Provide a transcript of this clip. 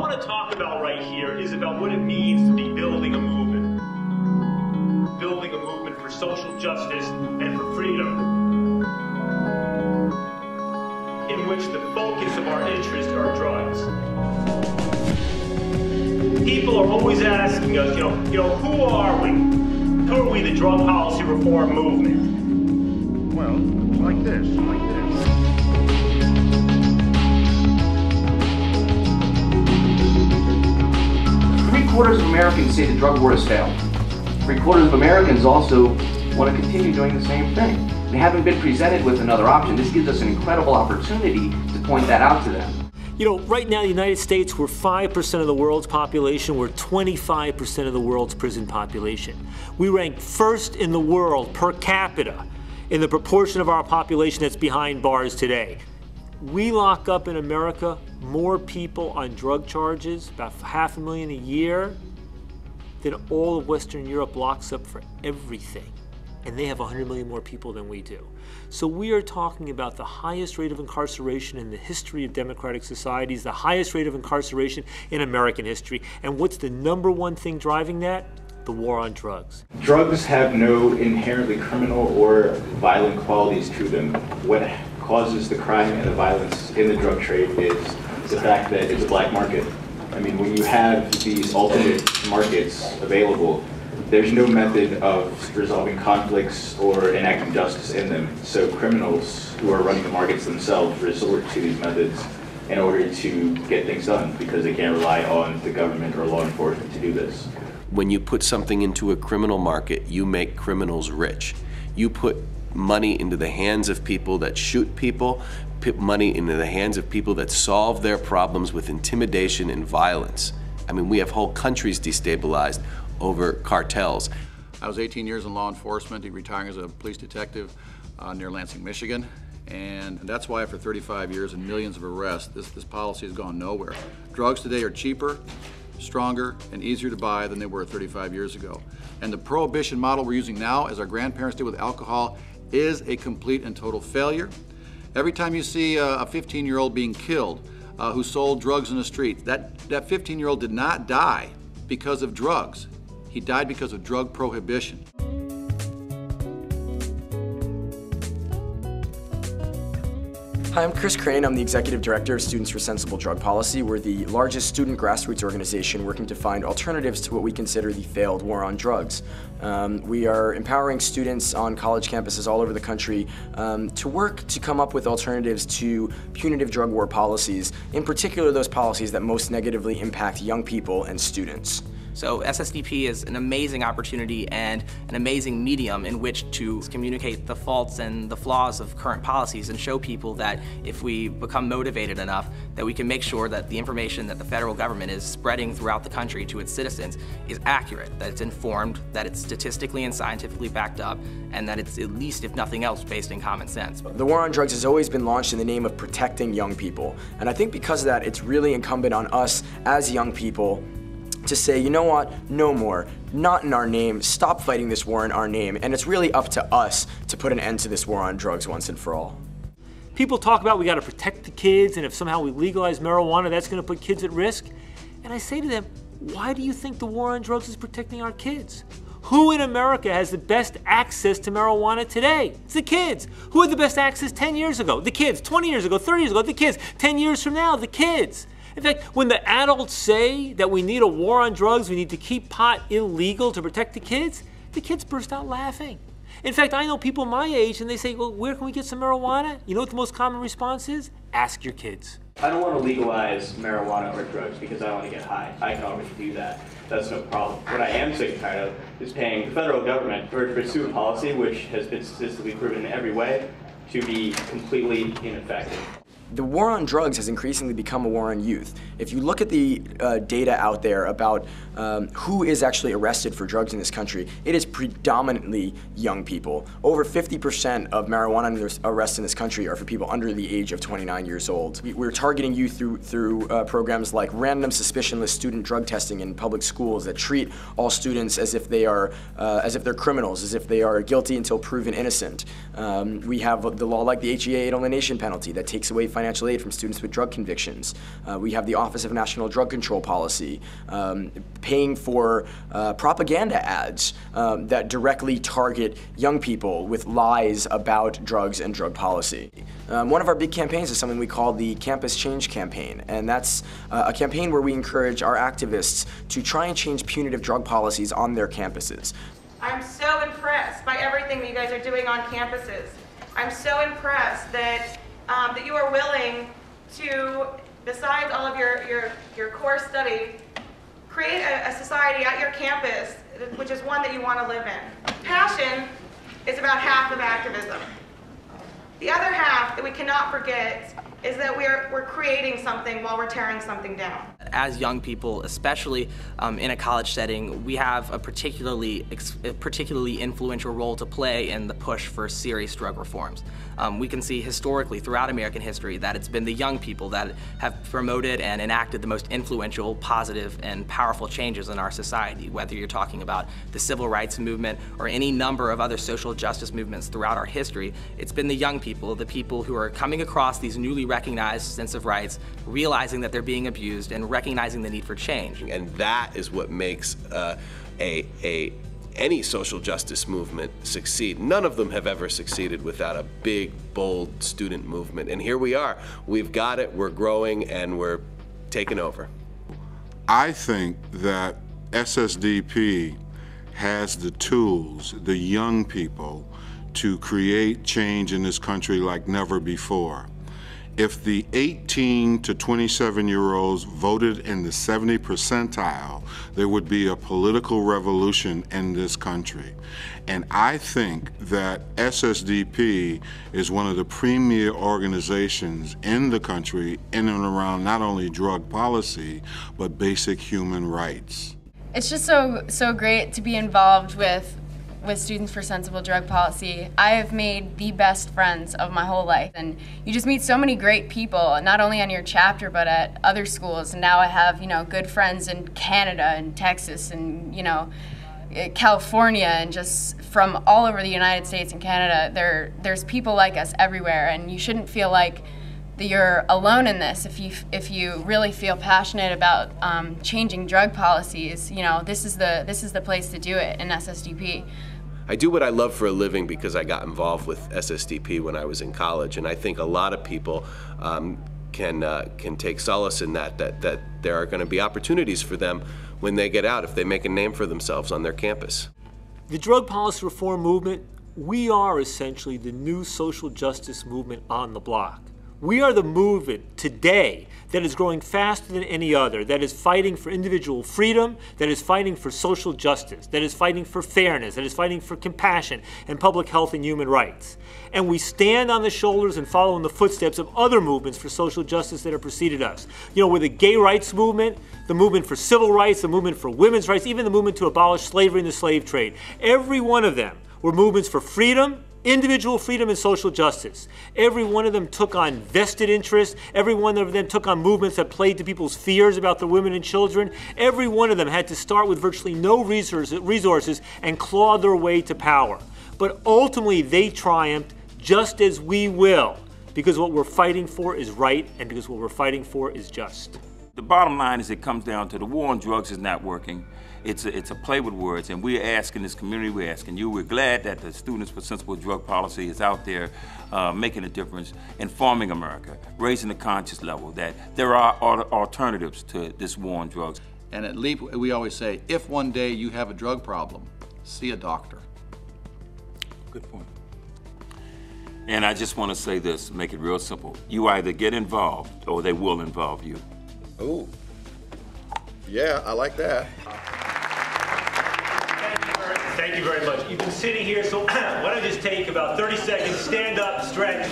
want to talk about right here is about what it means to be building a movement. Building a movement for social justice and for freedom, in which the focus of our interest are drugs. People are always asking us, who are we? Who are we, the drug policy reform movement? Well, like this. 3/4 of Americans say the drug war has failed. 3/4 of Americans also want to continue doing the same thing. They haven't been presented with another option. This gives us an incredible opportunity to point that out to them. Right now in the United States, we're 5% of the world's population. We're 25% of the world's prison population. We rank first in the world per capita in the proportion of our population that's behind bars today. We lock up in America more people on drug charges, about 500,000 a year, than all of Western Europe locks up for everything. And they have 100 million more people than we do. So we are talking about the highest rate of incarceration in the history of democratic societies, the highest rate of incarceration in American history. And what's the #1 thing driving that? The war on drugs. Drugs have no inherently criminal or violent qualities to them. What causes the crime and the violence in the drug trade is the fact that it's a black market. I mean, when you have these alternate markets available, there's no method of resolving conflicts or enacting justice in them. So criminals who are running the markets themselves resort to these methods in order to get things done because they can't rely on the government or law enforcement to do this. When you put something into a criminal market, you make criminals rich. You put money into the hands of people that shoot people, put money into the hands of people that solve their problems with intimidation and violence. I mean, we have whole countries destabilized over cartels. I was 18 years in law enforcement, retiring as a police detective near Lansing, Michigan. And that's why after 35 years and millions of arrests, this policy has gone nowhere. Drugs today are cheaper, stronger, and easier to buy than they were 35 years ago. And the prohibition model we're using now, as our grandparents did with alcohol, is a complete and total failure. Every time you see a 15-year-old being killed who sold drugs in the street, that 15-year-old did not die because of drugs. He died because of drug prohibition. Hi, I'm Chris Crane. I'm the Executive Director of Students for Sensible Drug Policy. We're the largest student grassroots organization working to find alternatives to what we consider the failed war on drugs. We are empowering students on college campuses all over the country to work to come up with alternatives to punitive drug war policies, in particular those policies that most negatively impact young people and students. So SSDP is an amazing opportunity and an amazing medium in which to communicate the faults and the flaws of current policies and show people that if we become motivated enough, that we can make sure that the information that the federal government is spreading throughout the country to its citizens is accurate, that it's informed, that it's statistically and scientifically backed up, and that it's at least, if nothing else, based in common sense. The war on drugs has always been launched in the name of protecting young people. And I think because of that, it's really incumbent on us as young people to say, you know what, no more, not in our name, stop fighting this war in our name, and it's really up to us to put an end to this war on drugs once and for all. People talk about we got to protect the kids, and if somehow we legalize marijuana, that's going to put kids at risk. And I say to them, why do you think the war on drugs is protecting our kids? Who in America has the best access to marijuana today? It's the kids. Who had the best access 10 years ago? The kids. 20 years ago, 30 years ago, the kids. 10 years from now, the kids. In fact, when the adults say that we need a war on drugs, we need to keep pot illegal to protect the kids burst out laughing. In fact, I know people my age and they say, well, where can we get some marijuana? You know what the most common response is? Ask your kids. I don't want to legalize marijuana or drugs because I want to get high. I can already do that. That's no problem. What I am sick and tired of is paying the federal government to pursue a policy which has been statistically proven in every way to be completely ineffective. The war on drugs has increasingly become a war on youth. If you look at the data out there about who is actually arrested for drugs in this country, it is predominantly young people. Over 50% of marijuana arrests in this country are for people under the age of 29 years old. We're targeting youth through programs like random suspicionless student drug testing in public schools that treat all students as if they're criminals, as if they are guilty until proven innocent. We have the law like the HEA alienation penalty that takes away financial aid from students with drug convictions. We have the Office of National Drug Control Policy paying for propaganda ads that directly target young people with lies about drugs and drug policy. One of our big campaigns is something we call the Campus Change Campaign, and that's a campaign where we encourage our activists to try and change punitive drug policies on their campuses. I'm so impressed by everything that you guys are doing on campuses. I'm so impressed that that you are willing to, besides all of your core study, create a society at your campus, which is one that you want to live in. Passion is about half of activism. The other half that we cannot forget is that we're creating something while we're tearing something down. As young people, especially in a college setting, we have a particularly influential role to play in the push for serious drug reforms. We can see historically throughout American history that it's been the young people that have promoted and enacted the most influential, positive, and powerful changes in our society, whether you're talking about the civil rights movement or any number of other social justice movements throughout our history. It's been the young people, the people who are coming across these newly recognized sense of rights, realizing that they're being abused and recognizing the need for change. And that is what makes any social justice movement succeed. None of them have ever succeeded without a big, bold student movement. And here we are. We've got it, we're growing, and we're taking over. I think that SSDP has the tools, the young people, to create change in this country like never before. If the 18 to 27-year-olds voted in the 70th percentile, there would be a political revolution in this country. And I think that SSDP is one of the premier organizations in the country in and around not only drug policy, but basic human rights. It's just so great to be involved with Students for Sensible Drug Policy. I have made the best friends of my whole life, and you just meet so many great people, not only on your chapter but at other schools. And now I have, good friends in Canada and Texas and, California, and just from all over the United States and Canada. There's people like us everywhere, and you shouldn't feel like that you're alone in this. If you really feel passionate about changing drug policies, this is the place to do it in SSDP. I do what I love for a living because I got involved with SSDP when I was in college, and I think a lot of people can take solace in that there are going to be opportunities for them when they get out if they make a name for themselves on their campus. The drug policy reform movement, we are essentially the new social justice movement on the block. We are the movement today that is growing faster than any other, that is fighting for individual freedom, that is fighting for social justice, that is fighting for fairness, that is fighting for compassion and public health and human rights. And we stand on the shoulders and follow in the footsteps of other movements for social justice that have preceded us. We're the gay rights movement, the movement for civil rights, the movement for women's rights, even the movement to abolish slavery and the slave trade. Every one of them were movements for freedom, individual freedom and social justice. Every one of them took on vested interests. Every one of them took on movements that played to people's fears about their women and children. Every one of them had to start with virtually no resources and claw their way to power. But ultimately they triumphed, just as we will, because what we're fighting for is right and because what we're fighting for is just. The bottom line is it comes down to the war on drugs is not working. It's a play with words, and we're asking this community, we're asking you, we're glad that the Students for Sensible Drug Policy is out there making a difference, informing America, raising the conscious level that there are alternatives to this war on drugs. And at LEAP, we always say, if one day you have a drug problem, see a doctor. Good point. And I just want to say this, make it real simple. You either get involved or they will involve you. Ooh. Yeah, I like that. Thank you very much. You've been sitting here, so why don't you just take about 30 seconds, stand up, stretch.